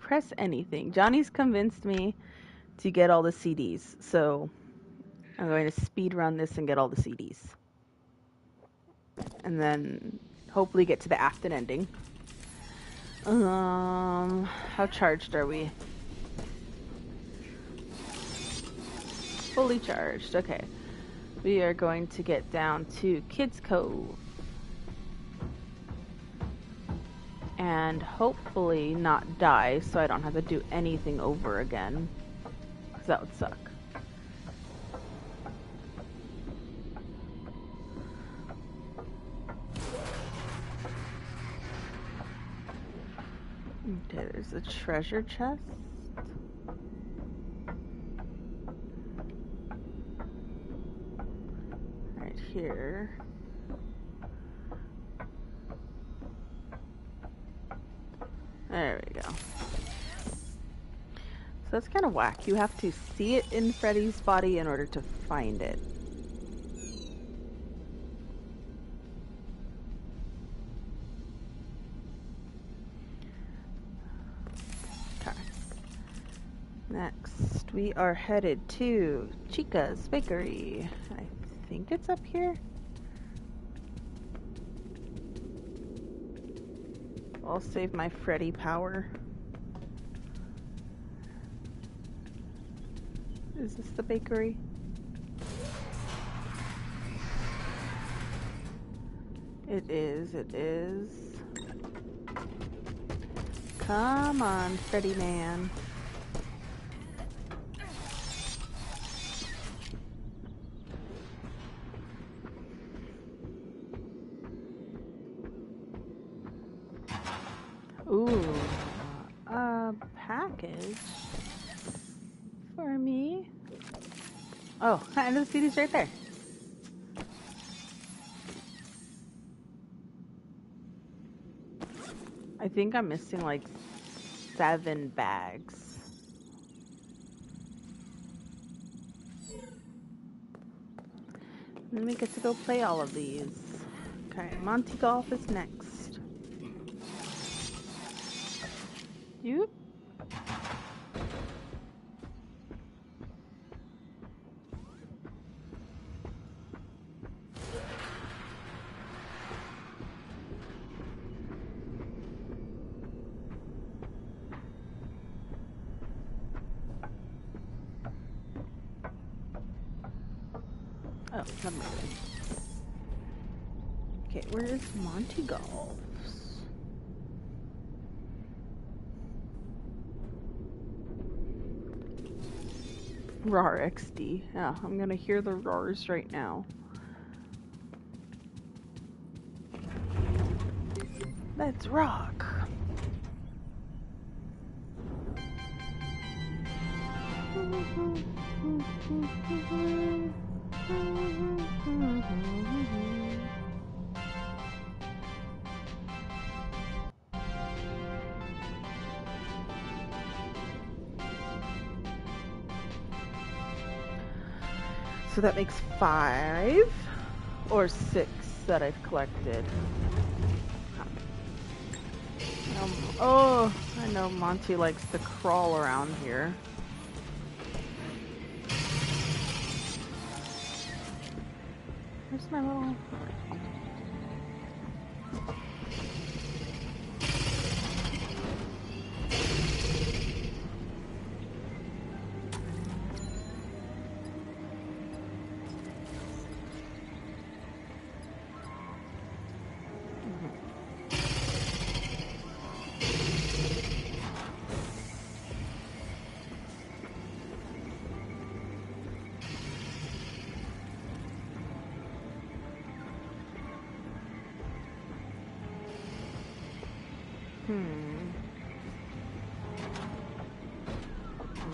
press anything. Jaw-Nee's convinced me to get all the CDs, so I'm going to speed run this and get all the CDs. And then hopefully get to the Afton ending. How charged are we? Fully charged, okay. We are going to get down to Kids Cove. And hopefully not die so I don't have to do anything over again. Because that would suck. Okay, there's a treasure chest. Right here. There we go. So that's kind of whack. You have to see it in Freddy's body in order to find it. Okay. Next, we are headed to Chica's Bakery. I think it's up here. I'll save my Freddy power. Is this the bakery? It is, it is. Come on, Freddy man. Ooh, a package for me. Oh, and the CD's right there. I think I'm missing like 7 bags. Then we get to go play all of these. Okay, Monty Golf is next. You? Oh, never mind. Okay, where is Monty Golf's? RAR XD. Yeah, I'm gonna hear the roars right now. Let's rock. So that makes 5 or 6 that I've collected. Oh, I know Monty likes to crawl around here. Where's my little...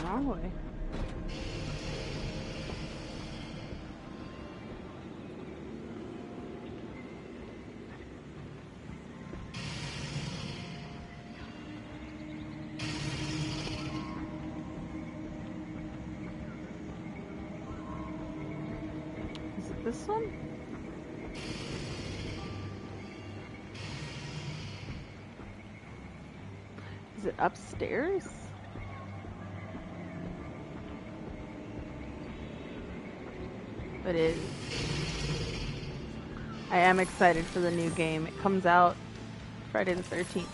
Wrong way. Is it this one? Is Is it upstairs? It is. I am excited for the new game. It comes out Friday the 13th.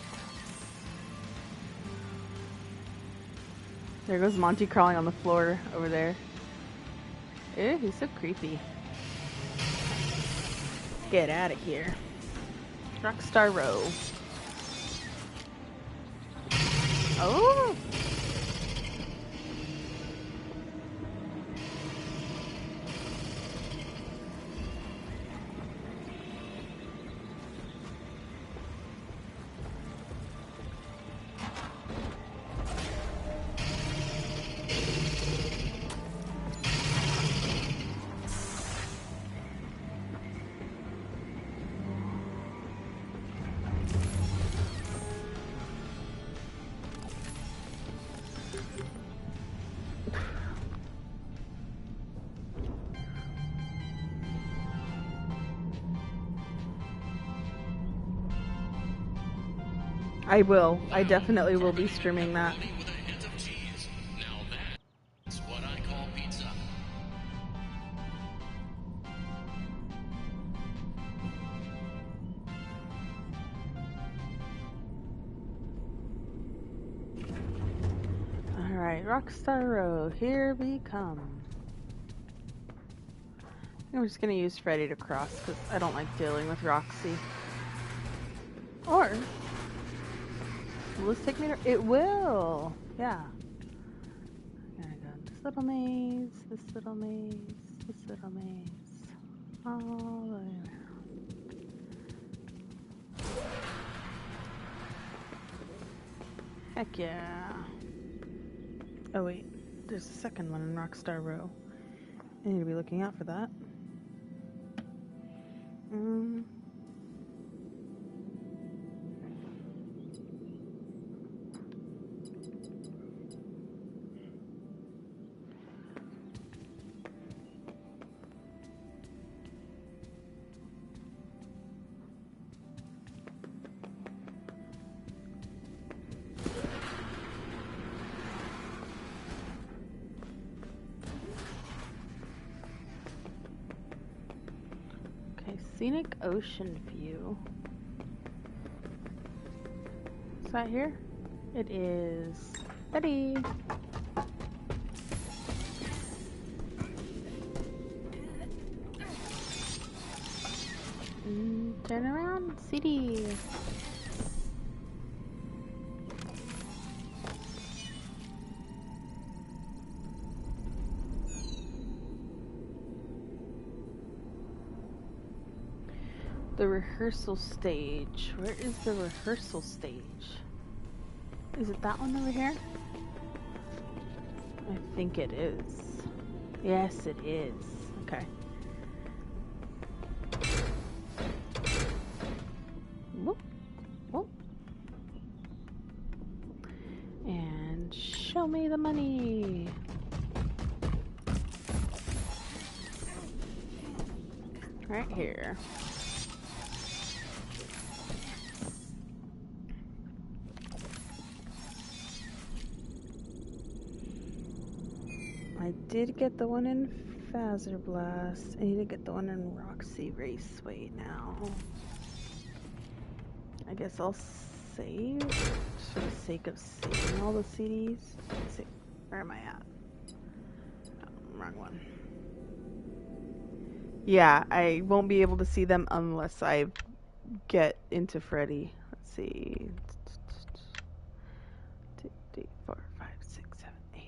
There goes Monty crawling on the floor over there. Ew, he's so creepy. Get out of here. Rockstar Row. Oh! I will. I definitely will be streaming that. Now that's what I call pizza. Alright, Rockstar Row, here we come. I'm just gonna use Freddy to cross because I don't like dealing with Roxy. Or will this take me to... It will! Yeah. I'm gonna go this little maze, this little maze, this little maze. All the way around. Heck yeah. Oh wait, there's a second one in Rockstar Row. I need to be looking out for that. Scenic ocean view. Is that here? It is. Ready. Turn around, CD. The rehearsal stage. Where is the rehearsal stage? Is it that one over here? I think it is. Yes, it is. Okay. Whoop. Whoop. And show me the money. Right here. I did get the one in Phaser Blast. I need to get the one in Roxy Raceway now. I guess I'll save, just for the sake of saving all the CDs. Let's see, where am I at? Oh, wrong one. Yeah, I won't be able to see them unless I get into Freddy. Let's see. 2, 3, 4, 5, 6, 7, 8,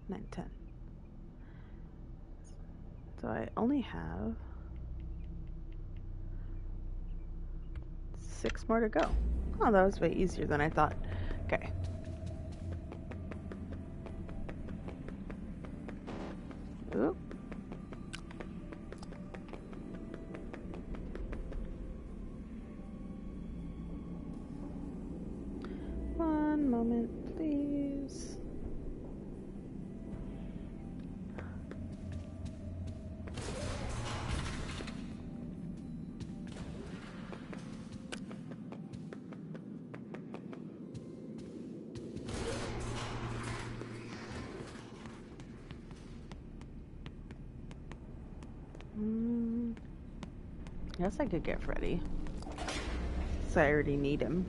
9, 10. So I only have 6 more to go. Oh, that was way easier than I thought. Okay. Oop. One moment, please. Guess I could get Freddy. So I already need him.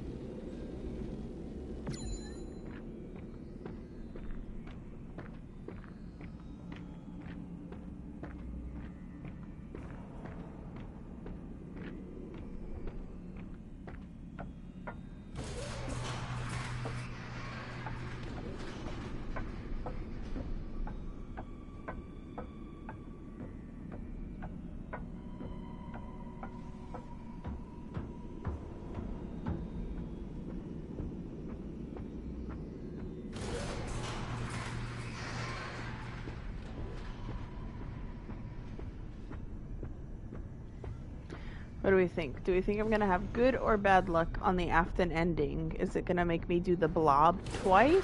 What do we think? Do we think I'm gonna have good or bad luck on the Afton ending? Is it gonna make me do the blob twice?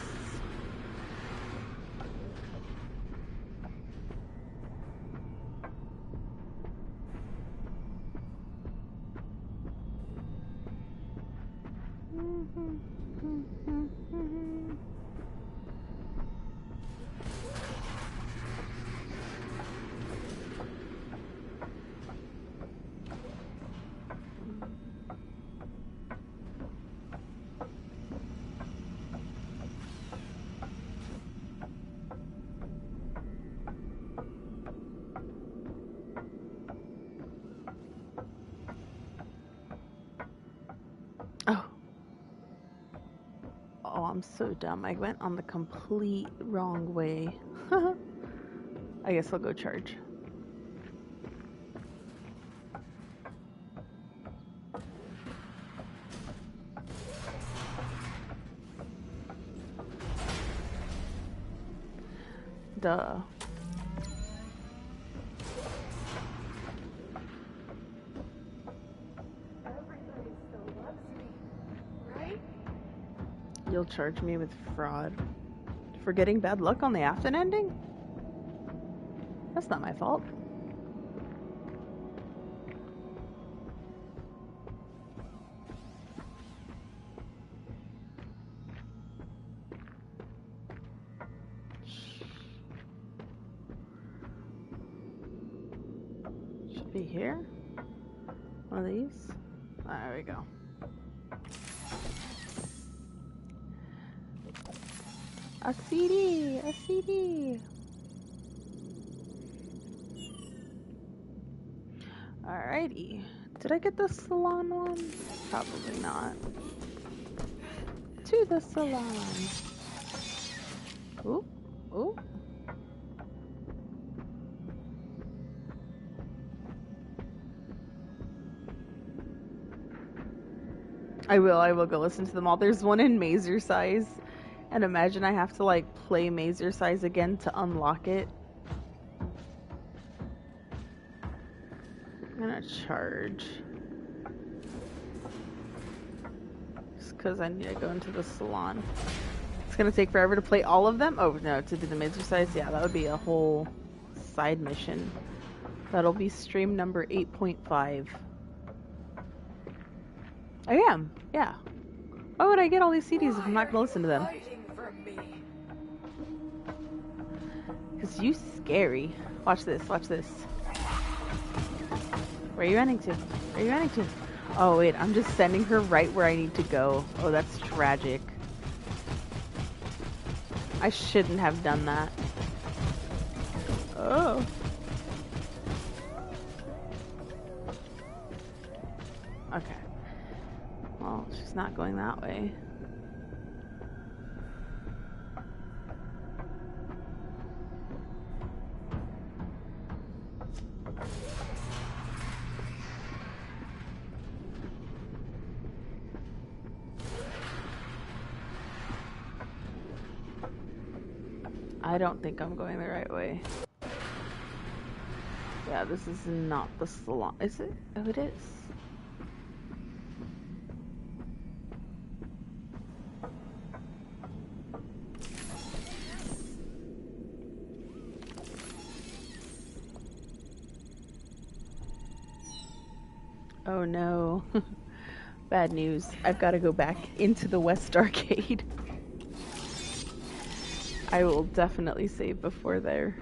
Oh. Oh, I'm so dumb. I went on the complete wrong way. I guess I'll go charge. Duh. You'll charge me with fraud for getting bad luck on the Afton ending? That's not my fault. Should be here. One of these. There we go. A CD! A CD! Alrighty. Did I get the salon one? Probably not. To the salon. Ooh. Ooh. I will go listen to them all. There's one in Mazer size. And imagine I have to like play Mazer size again to unlock it. I'm gonna charge. Just because I need to go into the salon. It's gonna take forever to play all of them? Oh no, to do the Mazer size? Yeah, that would be a whole side mission. That'll be stream number 8.5. I am, yeah. Why would I get all these CDs if I'm not gonna listen to them? Because you scary. Watch this, watch this. Where are you running to? Where are you running to? Oh wait, I'm just sending her right where I need to go. Oh, that's tragic. I shouldn't have done that. Oh. Okay. Well, she's not going that way. I don't think I'm going the right way. Yeah, this is not the salon. Is it? Oh, it is. Oh no. Bad news. I've got to go back into the West Arcade. I will definitely save before there.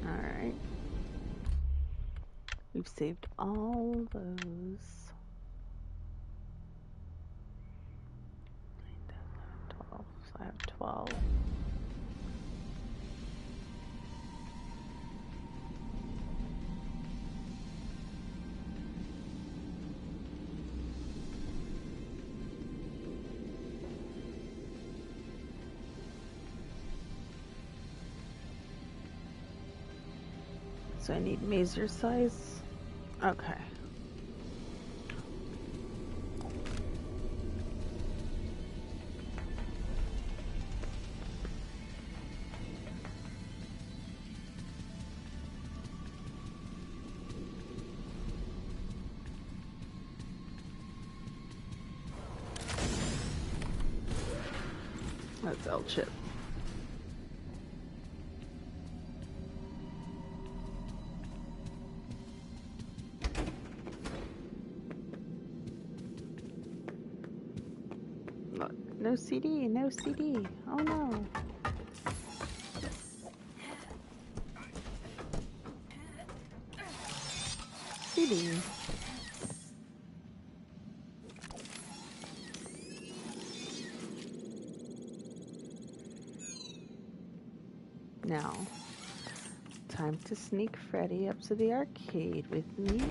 Alright. We've saved all those. 12. So I have 12. So I need mazer size. Okay. That's L chip. No CD, no CD. Oh no. CD. Now, time to sneak Freddy up to the arcade with me.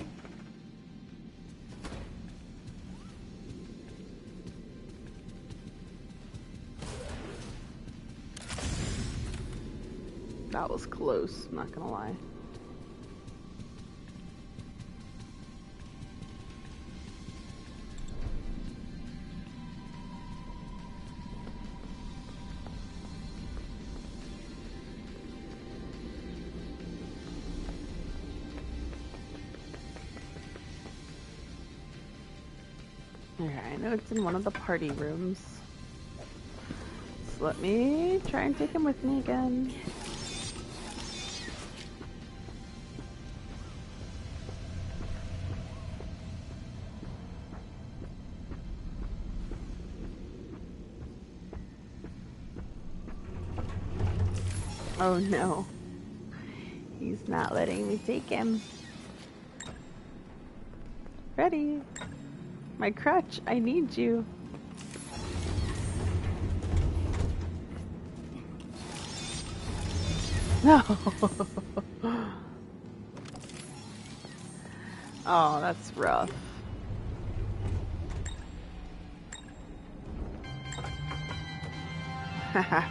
That was close, not gonna lie. Alright, I know it's in one of the party rooms. So let me try and take him with me again. Oh no. He's not letting me take him. Freddy! My crutch, I need you. No. Oh, that's rough. Haha.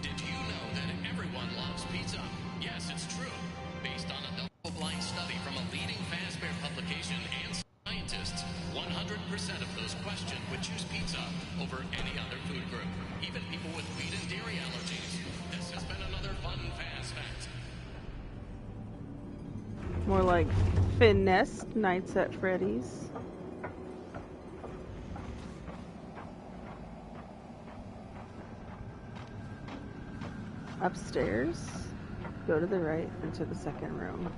Did you know that everyone loves pizza? Yes, it's true. Based on a double-blind study from a leading fast-food publication and scientists, 100% of those questioned would choose pizza over any other food group, even people with wheat and dairy allergies. This has been another fun fast fact. More like finessed nights at Freddy's. Upstairs, go to the right into the second room.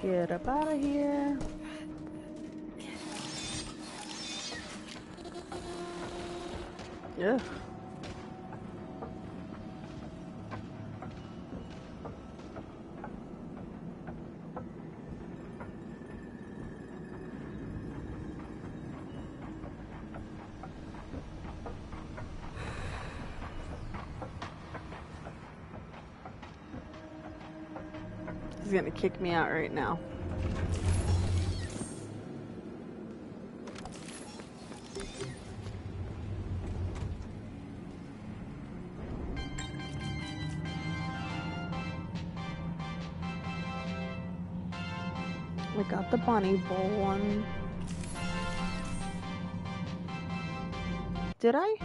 Get up out of here. Ugh. He's gonna kick me out right now. We got the bunny bowl one. Did I?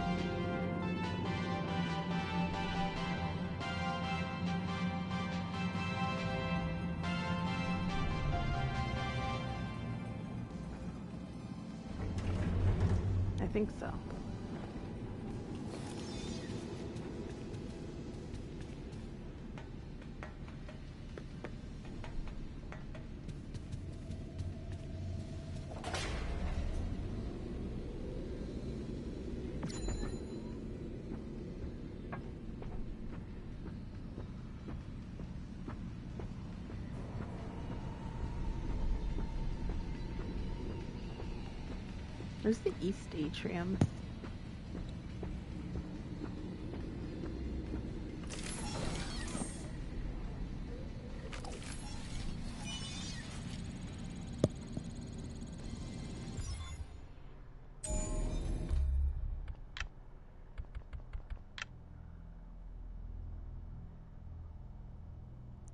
I think so. Where's the East Atrium?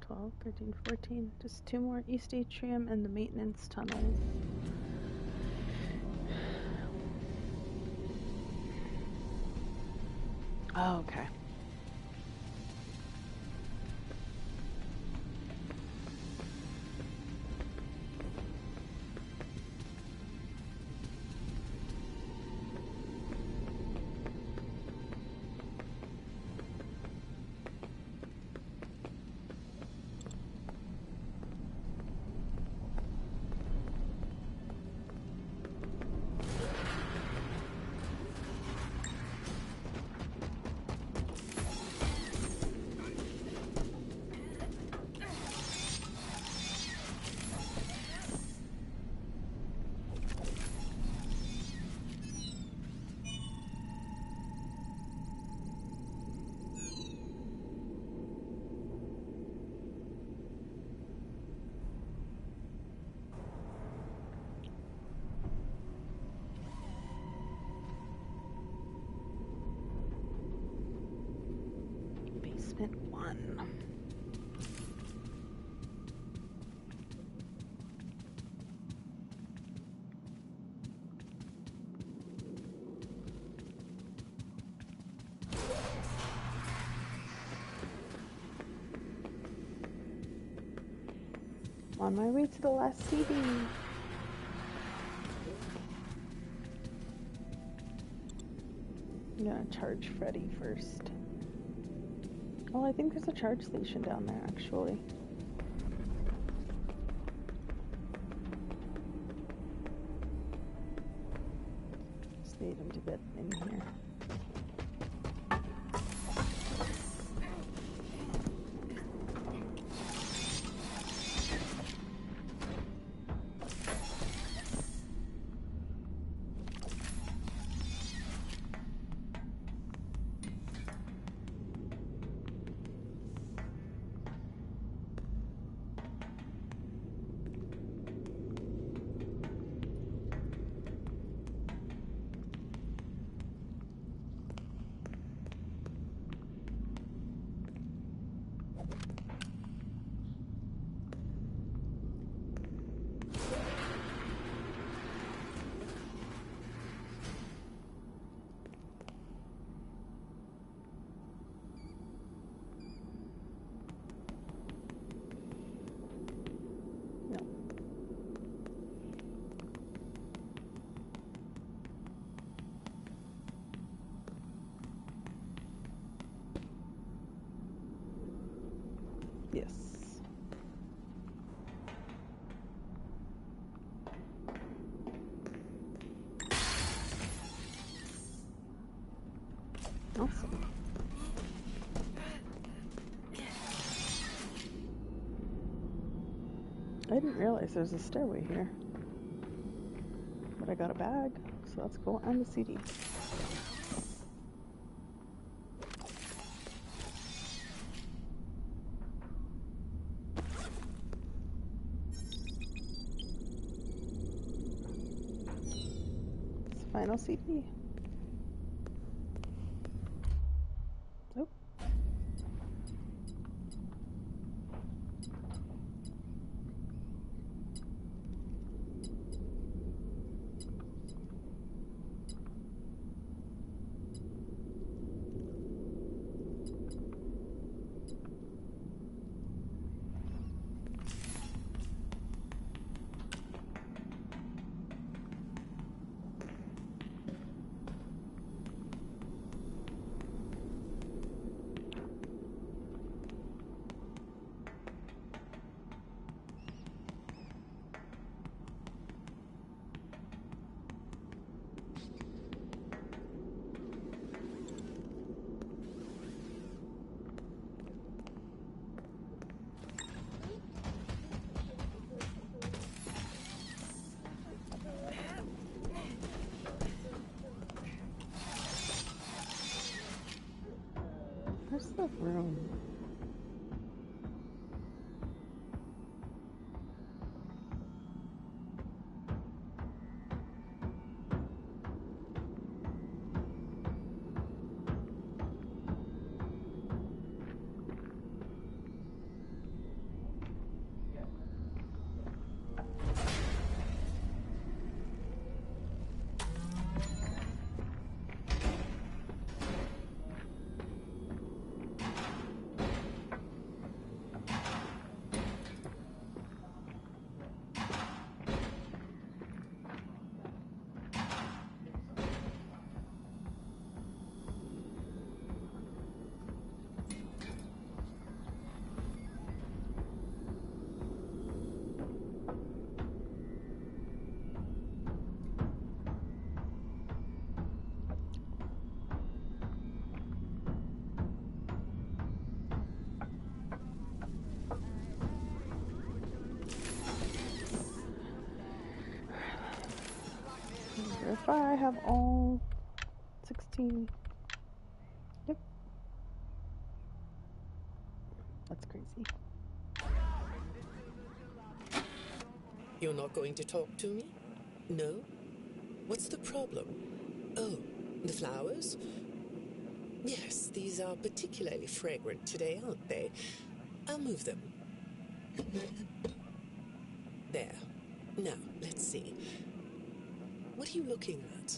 $12, $13, $14. Just 2 more East Atrium and the maintenance tunnels. Oh, okay. Basement 1. On my way to the last CD. I'm gonna charge Freddy first. Oh, I think there's a charge station down there, actually. Just need him to get in here. Yes. Awesome. I didn't realize there's a stairway here. But I got a bag, so that's cool. And the CD. final CD. Oh. Where's the room? Verify I have all 16. Yep. That's crazy. You're not going to talk to me? No? What's the problem? Oh, the flowers? Yes, these are particularly fragrant today, aren't they? I'll move them. There. Now, let's see. What are you looking at?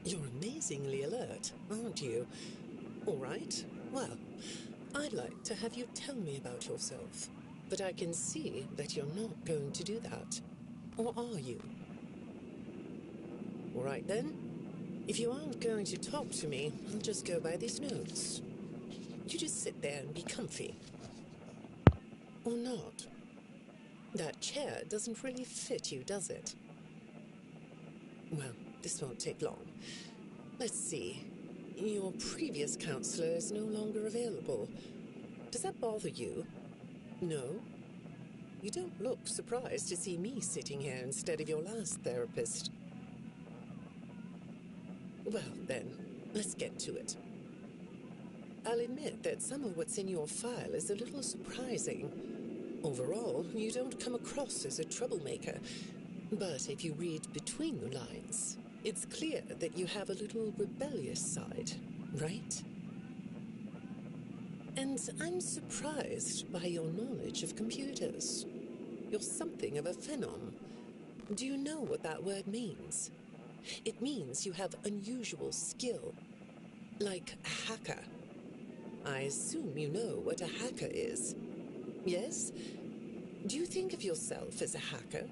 You're amazingly alert, aren't you? All right. Well, I'd like to have you tell me about yourself. But I can see that you're not going to do that. Or are you? All right then. If you aren't going to talk to me, I'll just go by these notes. You just sit there and be comfy. Or not. That chair doesn't really fit you, does it? Well, this won't take long. Let's see. Your previous counselor is no longer available. Does that bother you? No? You don't look surprised to see me sitting here instead of your last therapist. Well, then, let's get to it. I'll admit that some of what's in your file is a little surprising. Overall, you don't come across as a troublemaker. But if you read between the lines, it's clear that you have a little rebellious side, right? And I'm surprised by your knowledge of computers. You're something of a phenom. Do you know what that word means? It means you have unusual skill, like a hacker. I assume you know what a hacker is. Yes? Do you think of yourself as a hacker?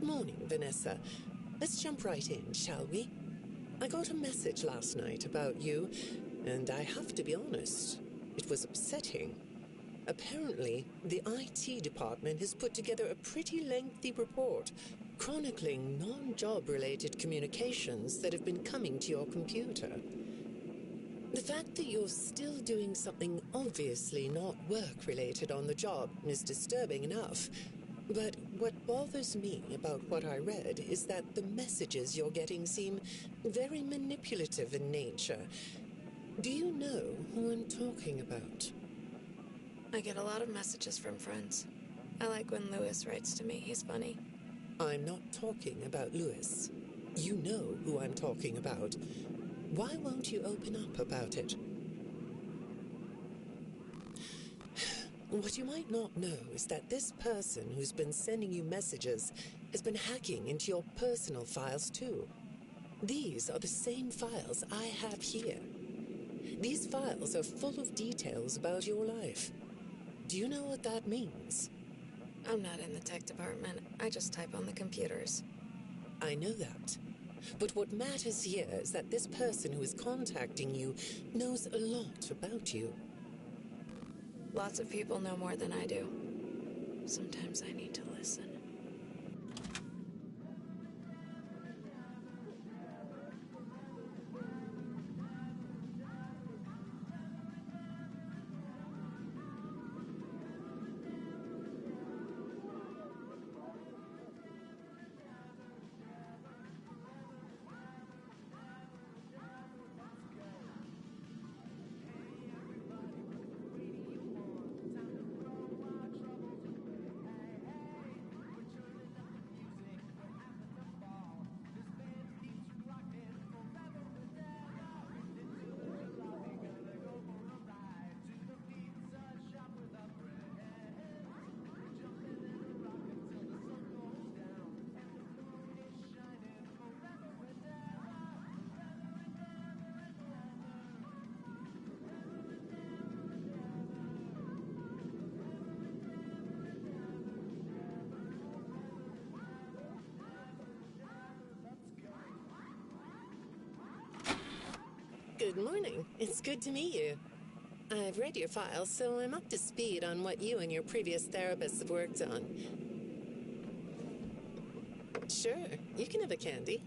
Good morning, Vanessa. Let's jump right in, shall we? I got a message last night about you, and I have to be honest, it was upsetting. Apparently, the IT department has put together a pretty lengthy report chronicling non-job-related communications that have been coming to your computer. The fact that you're still doing something obviously not work-related on the job is disturbing enough. But what bothers me about what I read is that the messages you're getting seem very manipulative in nature. Do you know who I'm talking about? I get a lot of messages from friends. I like when Lewis writes to me. He's funny. I'm not talking about Lewis. You know who I'm talking about. Why won't you open up about it? What you might not know is that this person who's been sending you messages has been hacking into your personal files too. These are the same files I have here. These files are full of details about your life. Do you know what that means? I'm not in the tech department. I just type on the computers. I know that. But what matters here is that this person who is contacting you knows a lot about you. Lots of people know more than I do. Sometimes I need to listen. Good morning. It's good to meet you. I've read your file, so I'm up to speed on what you and your previous therapists have worked on. Sure, you can have a candy.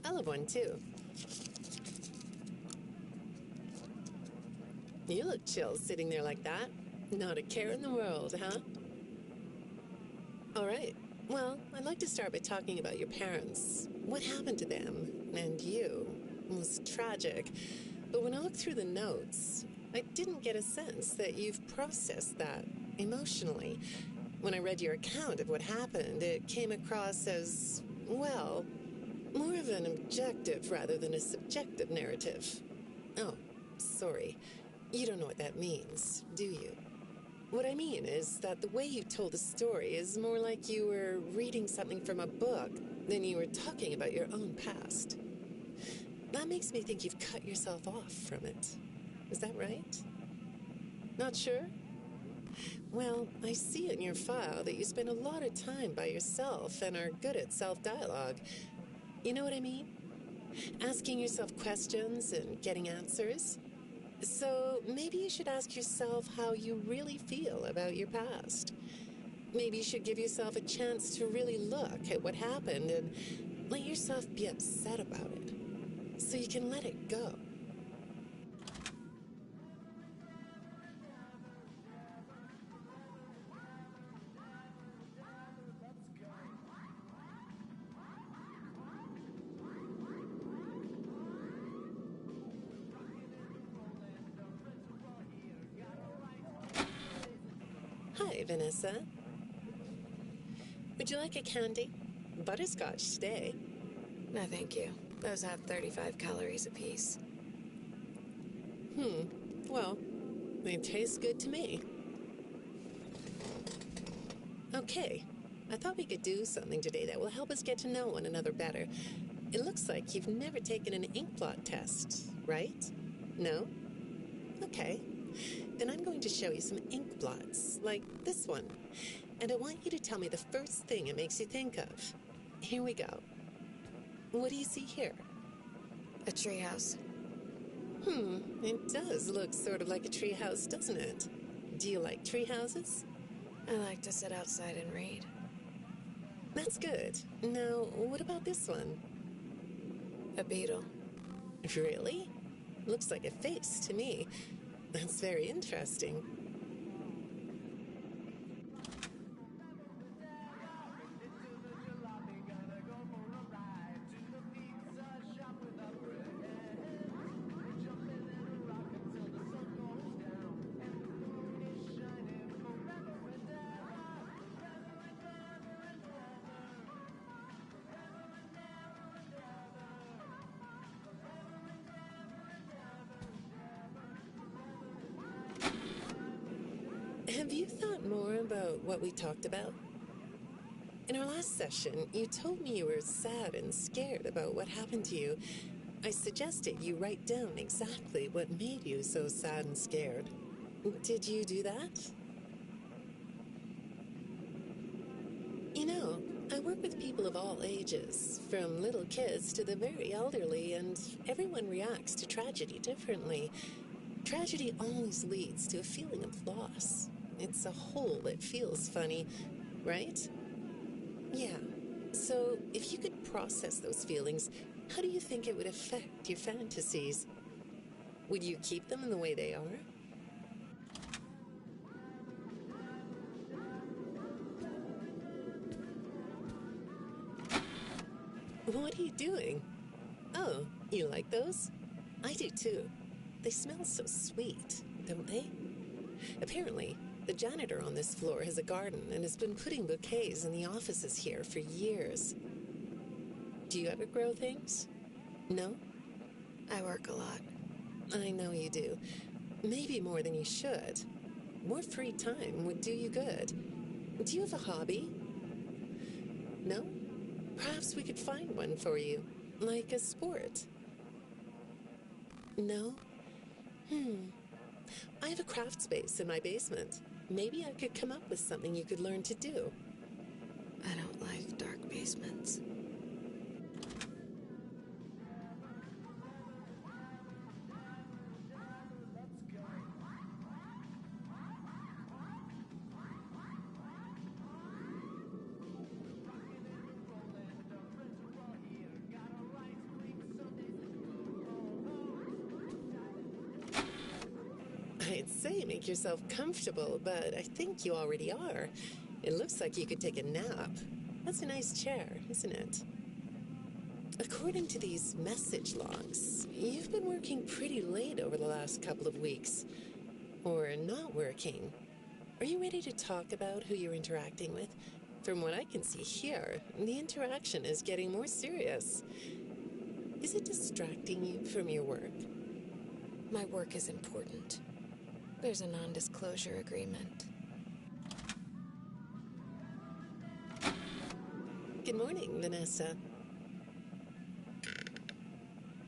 I'll have one too. You look chill sitting there like that. Not a care in the world, huh? All right. Well, I'd like to start by talking about your parents. What happened to them? And you? It was tragic. But when I looked through the notes, I didn't get a sense that you've processed that emotionally. When I read your account of what happened, it came across as, well, more of an objective rather than a subjective narrative. Oh, sorry. You don't know what that means, do you? What I mean is that the way you told the story is more like you were reading something from a book than you were talking about your own past. That makes me think you've cut yourself off from it. Is that right? Not sure? Well, I see in your file that you spend a lot of time by yourself and are good at self-dialogue. You know what I mean? Asking yourself questions and getting answers. So maybe you should ask yourself how you really feel about your past. Maybe you should give yourself a chance to really look at what happened and let yourself be upset about it, so you can let it go. Hi, Vanessa. Would you like a candy? Butterscotch today. No, thank you. Those have 35 calories apiece. Well, they taste good to me. Okay, I thought we could do something today that will help us get to know one another better. It looks like you've never taken an ink blot test, right? No? Okay. Then I'm going to show you some ink blots, like this one. And I want you to tell me the first thing it makes you think of. here we go. What do you see here? A treehouse. It does look sort of like a treehouse, doesn't it? Do you like treehouses? I like to sit outside and read. That's good. Now, what about this one? A beetle. Really? Looks like a face to me. That's very interesting. Have you thought more about what we talked about? In our last session, you told me you were sad and scared about what happened to you. I suggested you write down exactly what made you so sad and scared. Did you do that? You know, I work with people of all ages, from little kids to the very elderly, and everyone reacts to tragedy differently. Tragedy always leads to a feeling of loss. It's a hole that feels funny, right? Yeah. So, if you could process those feelings, how do you think it would affect your fantasies? Would you keep them in the way they are? What are you doing? Oh, you like those? I do too. They smell so sweet, don't they? Apparently, the janitor on this floor has a garden and has been putting bouquets in the offices here for years. Do you ever grow things? No? I work a lot. I know you do. Maybe more than you should. More free time would do you good. Do you have a hobby? No? Perhaps we could find one for you, like a sport. No? I have a craft space in my basement. Maybe I could come up with something you could learn to do. I don't like dark basements. I'd say make yourself comfortable, but I think you already are. It looks like you could take a nap. That's a nice chair, isn't it? According to these message logs, you've been working pretty late over the last couple of weeks. Or not working. Are you ready to talk about who you're interacting with? From what I can see here, the interaction is getting more serious. Is it distracting you from your work? My work is important. There's a non-disclosure agreement. Good morning, Vanessa.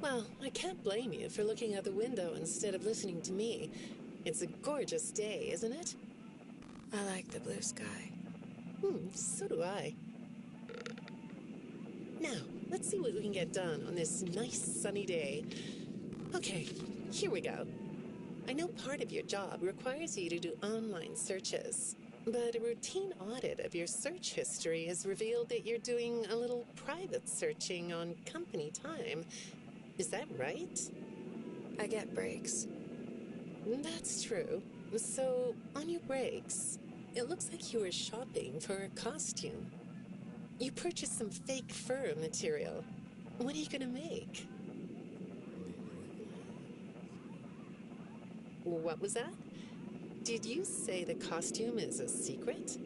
Well, I can't blame you for looking out the window instead of listening to me. It's a gorgeous day, isn't it? I like the blue sky. So do I. Now, let's see what we can get done on this nice sunny day. Okay, here we go. I know part of your job requires you to do online searches, but a routine audit of your search history has revealed that you're doing a little private searching on company time. Is that right? I get breaks. That's true. So, on your breaks, it looks like you were shopping for a costume. You purchased some fake fur material. What are you gonna make? What was that? Did you say the costume is a secret?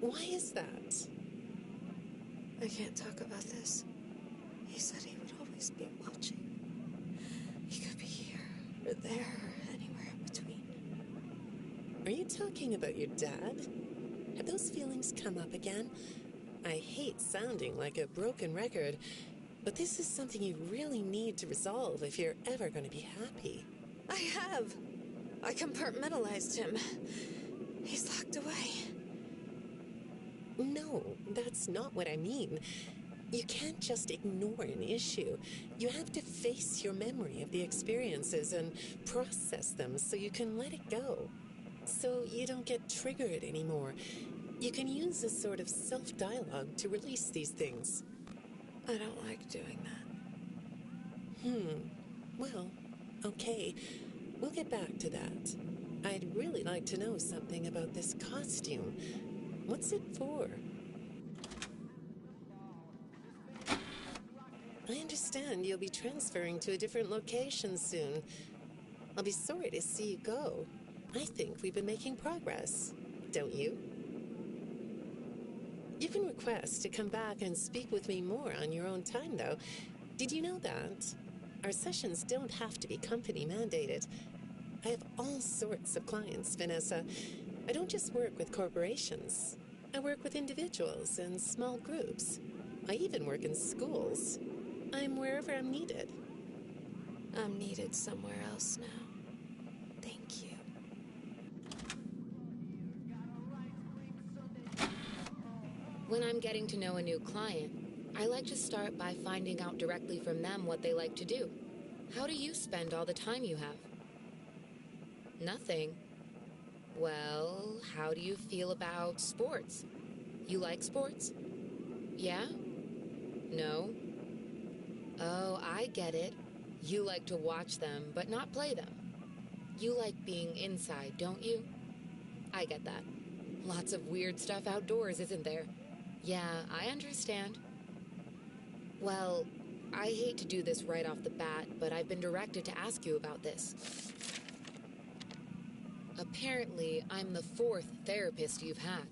Why is that? I can't talk about this. He said he would always be watching. He could be here, or there, or anywhere in between. Are you talking about your dad? Have those feelings come up again? I hate sounding like a broken record, but this is something you really need to resolve if you're ever going to be happy. I have. I compartmentalized him. He's locked away. No, that's not what I mean. You can't just ignore an issue. You have to face your memory of the experiences and process them so you can let it go. So you don't get triggered anymore. You can use a sort of self-dialogue to release these things. I don't like doing that. Well, okay. We'll get back to that. I'd really like to know something about this costume. What's it for? I understand you'll be transferring to a different location soon. I'll be sorry to see you go. I think we've been making progress, don't you? You can request to come back and speak with me more on your own time, though. Did you know that? Our sessions don't have to be company mandated. I have all sorts of clients, Vanessa. I don't just work with corporations. I work with individuals and small groups. I even work in schools. I'm wherever I'm needed. I'm needed somewhere else now. Thank you. When I'm getting to know a new client, I like to start by finding out directly from them what they like to do. How do you spend all the time you have? Nothing. Well, how do you feel about sports? You like sports? Yeah? No? Oh, I get it. You like to watch them, but not play them. You like being inside, don't you? I get that. Lots of weird stuff outdoors, isn't there? Yeah, I understand. Well, I hate to do this right off the bat, but I've been directed to ask you about this. Apparently, I'm the 4th therapist you've had.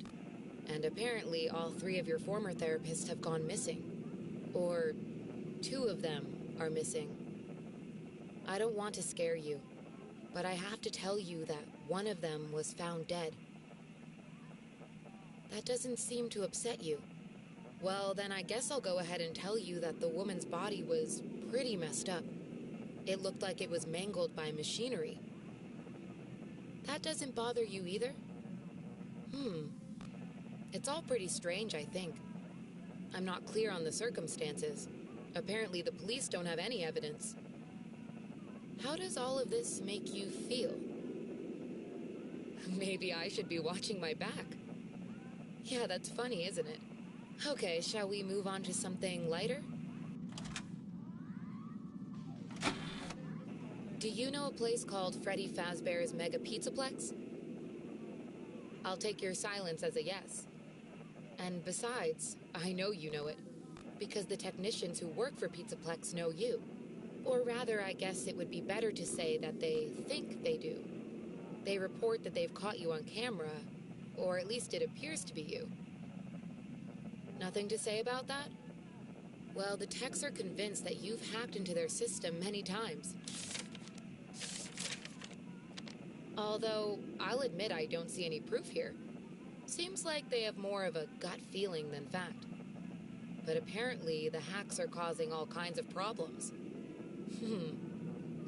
And apparently, all 3 of your former therapists have gone missing. Or 2 of them are missing. I don't want to scare you, but I have to tell you that one of them was found dead. That doesn't seem to upset you. Well, then I guess I'll go ahead and tell you that the woman's body was pretty messed up. It looked like it was mangled by machinery. That doesn't bother you either? It's all pretty strange, I think. I'm not clear on the circumstances. Apparently the police don't have any evidence. How does all of this make you feel? Maybe I should be watching my back. Yeah, that's funny, isn't it? Okay, shall we move on to something lighter? Do you know a place called Freddy Fazbear's Mega Pizzaplex? I'll take your silence as a yes. And besides, I know you know it, because the technicians who work for Pizzaplex know you. Or rather, I guess it would be better to say that they think they do. They report that they've caught you on camera, or at least it appears to be you. Nothing to say about that? Well, the techs are convinced that you've hacked into their system many times. Although, I'll admit I don't see any proof here. Seems like they have more of a gut feeling than fact. But apparently, the hacks are causing all kinds of problems.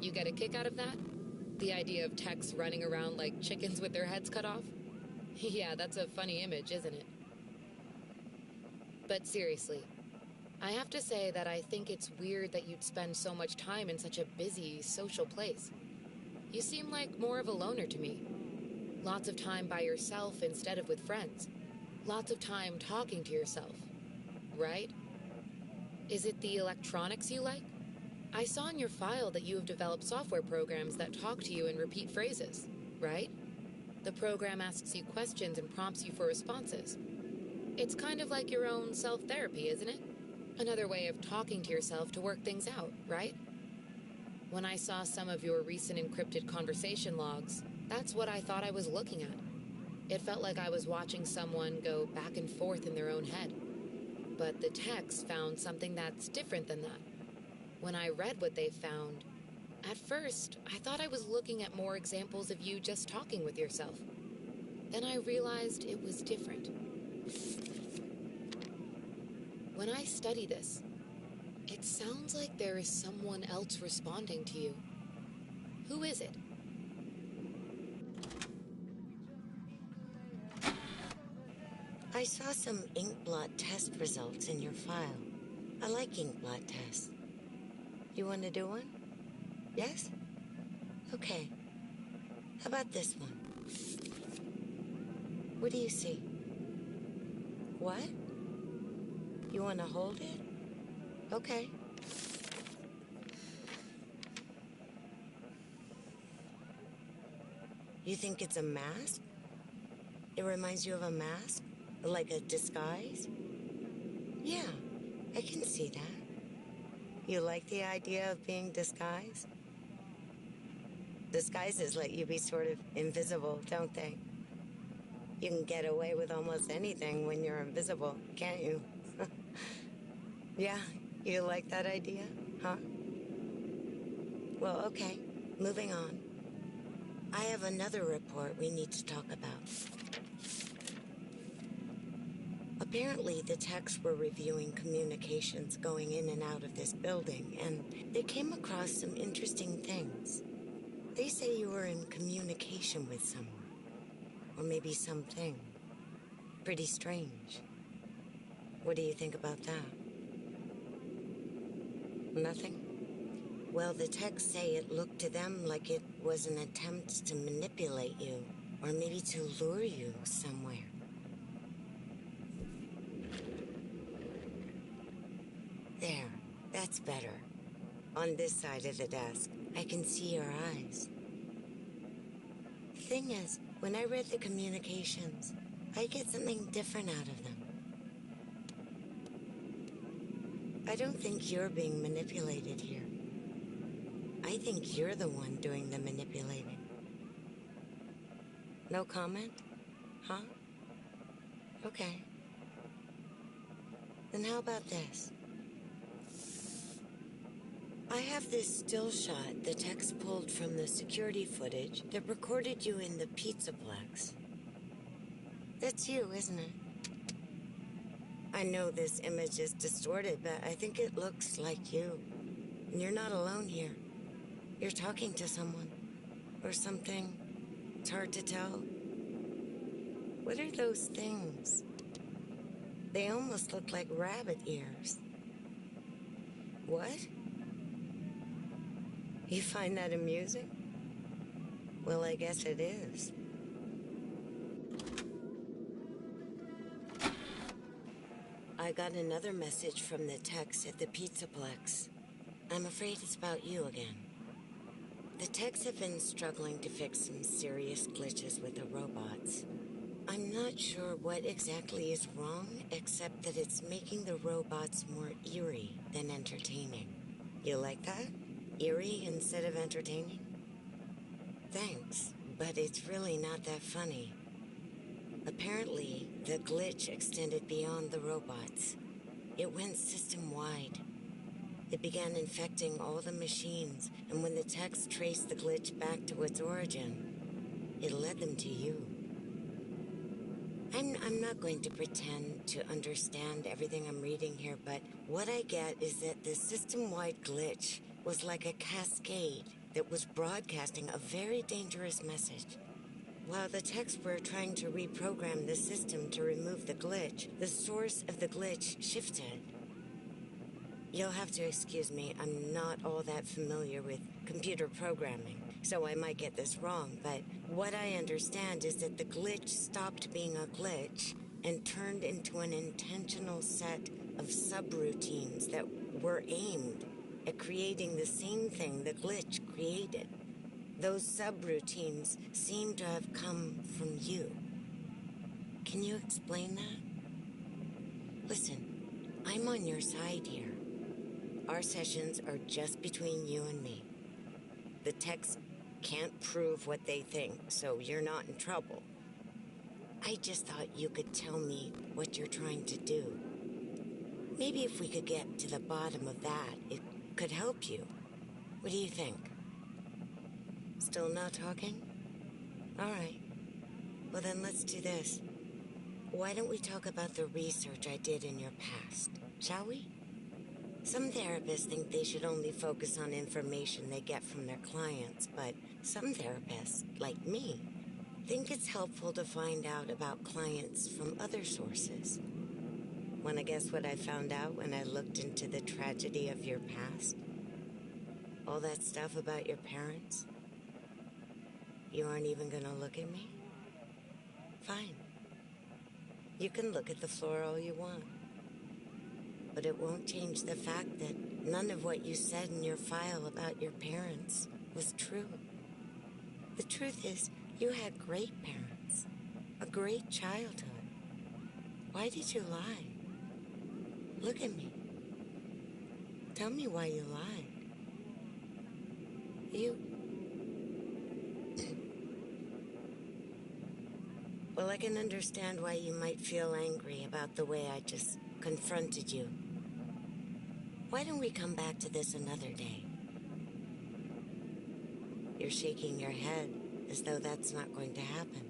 You get a kick out of that? The idea of techs running around like chickens with their heads cut off? Yeah, that's a funny image, isn't it? But seriously, I have to say that I think it's weird that you'd spend so much time in such a busy, social place. You seem like more of a loner to me. Lots of time by yourself instead of with friends. Lots of time talking to yourself. Right? Is it the electronics you like? I saw in your file that you have developed software programs that talk to you in repeat phrases, right? The program asks you questions and prompts you for responses. It's kind of like your own self-therapy, isn't it? Another way of talking to yourself to work things out, right? When I saw some of your recent encrypted conversation logs, that's what I thought I was looking at. It felt like I was watching someone go back and forth in their own head. But the techs found something that's different than that. When I read what they found, at first, I thought I was looking at more examples of you just talking with yourself. Then I realized it was different. When I study this, it sounds like there is someone else responding to you. Who is it? I saw some ink blot test results in your file. I like ink blot tests. You want to do one? Yes? Okay. How about this one? What do you see? What? You want to hold it? Okay. You think it's a mask? It reminds you of a mask? Like a disguise? Yeah, I can see that. You like the idea of being disguised? Disguises let you be sort of invisible, don't they? You can get away with almost anything when you're invisible, can't you? Yeah, you like that idea, huh? Well, okay, moving on. I have another report we need to talk about. Apparently, the techs were reviewing communications going in and out of this building, and they came across some interesting things. They say you were in communication with someone, or maybe something. Pretty strange. What do you think about that? Nothing? Well, the techs say it looked to them like it was an attempt to manipulate you, or maybe to lure you somewhere. There, that's better. On this side of the desk, I can see your eyes. The thing is, when I read the communications, I get something different out of them. I don't think you're being manipulated here. I think you're the one doing the manipulating. No comment? Huh? Okay. Then how about this? I have this still shot the techs pulled from the security footage that recorded you in the Pizzaplex. That's you, isn't it? I know this image is distorted, but I think it looks like you. And you're not alone here. You're talking to someone. Or something. It's hard to tell. What are those things? They almost look like rabbit ears. What? You find that amusing? Well, I guess it is. I got another message from the techs at the Pizzaplex. I'm afraid it's about you again. The techs have been struggling to fix some serious glitches with the robots. I'm not sure what exactly is wrong, except that it's making the robots more eerie than entertaining. You like that? Eerie instead of entertaining? Thanks, but it's really not that funny. Apparently, the glitch extended beyond the robots. It went system-wide. It began infecting all the machines, and when the techs traced the glitch back to its origin, it led them to you. I'm not going to pretend to understand everything I'm reading here, but what I get is that the system-wide glitch was like a cascade that was broadcasting a very dangerous message. While the techs were trying to reprogram the system to remove the glitch, the source of the glitch shifted. You'll have to excuse me, I'm not all that familiar with computer programming, so I might get this wrong, but what I understand is that the glitch stopped being a glitch and turned into an intentional set of subroutines that were aimed at creating the same thing the glitch created. Those subroutines seem to have come from you. Can you explain that? Listen, I'm on your side here. Our sessions are just between you and me. The techs can't prove what they think, so you're not in trouble. I just thought you could tell me what you're trying to do. Maybe if we could get to the bottom of that, it could help you. What do you think? Still not talking? All right. Well, then let's do this. Why don't we talk about the research I did in your past, shall we? Some therapists think they should only focus on information they get from their clients, but some therapists, like me, think it's helpful to find out about clients from other sources. Want to guess what I found out when I looked into the tragedy of your past? All that stuff about your parents? You aren't even gonna look at me? Fine. You can look at the floor all you want. But it won't change the fact that none of what you said in your file about your parents was true. The truth is, you had great parents. A great childhood. Why did you lie? Look at me. Tell me why you lied. Well, I can understand why you might feel angry about the way I just confronted you. Why don't we come back to this another day? You're shaking your head as though that's not going to happen.